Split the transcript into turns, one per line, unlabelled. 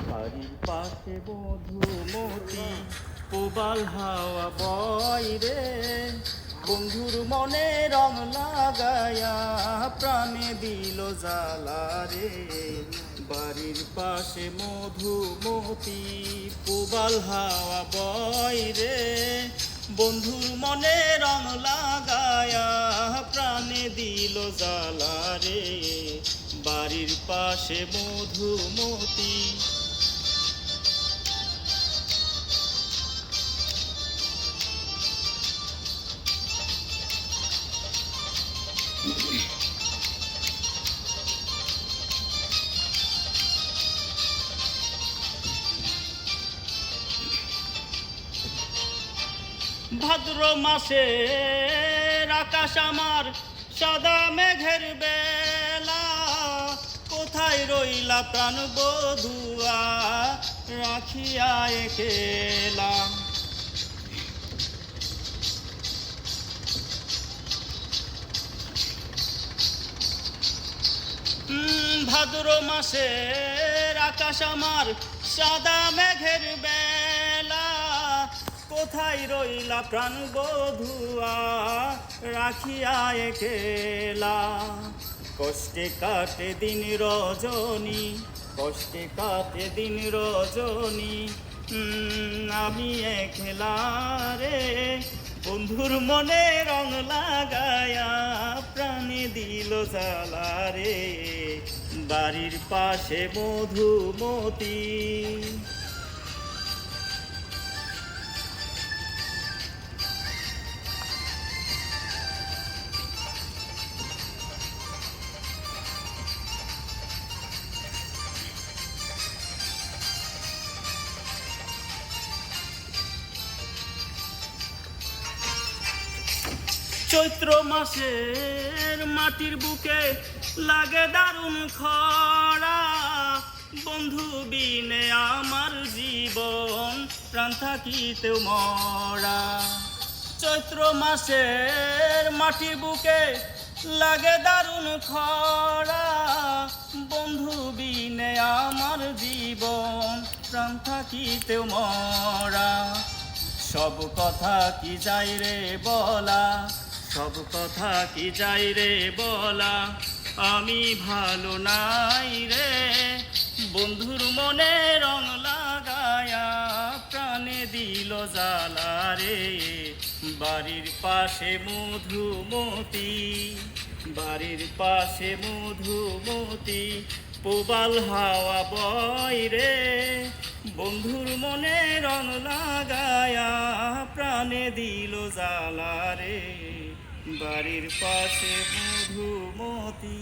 বাড়ির পাশে মধুমতি প্রবাল হাওয়া বয় রে, বন্ধুর মনে রং লাগায়া প্রাণে দিল জ্বালা রে। বাড়ির পাশে মধুমতি প্রবাল হাওয়া বয় রে, বন্ধুর মনে রং লাগায়া প্রাণে দিল জ্বালা রে। বাড়ির পাশে মধুমতি। ভাদ্র মাসের আকাশ আমার সাদা মেঘের বেলা, কোথায় রইলা প্রাণ বধুয়া রাখিয়া একেলা। ভাদ্র মাসের আকাশ আমার সাদা মেঘের বেলা, কোথায় রইলা প্রাণ বধুয়া রাখিয়া একেলা। কষ্টে কাটে দিন রজনী, কষ্টে কাটে দিন রজনী, আমি একলা রে। বন্ধুর মনে রং লাগায়া প্রাণে দিল জ্বালা রে। বাড়ির পাশে মধুমতি। চৈত্র মাসের মাটির বুকে লাগে দারুণ খরা, বন্ধু বিনে আমার জীবন প্রাণ থাকিতেও মরা। চৈত্র মাসের মাটির বুকে লাগে দারুণ খরা, বন্ধু বিনে আমার জীবন প্রাণ থাকিতেও মরা। সব কথা কি যাই রে বলা, সব কথা কি যাই রে বলা, আমি ভালো নাই রে। বন্ধুর মনে রং লাগায়া প্রাণে দিল জ্বালা রে। বাড়ির পাশে মধুমতি, বাড়ির পাশে মধুমতি প্রবাল হাওয়া বয় রে। বন্ধুর মনে রং লাগায়া প্রাণে দিল জ্বালা রে। বাড়ির পাশে মধুমতি।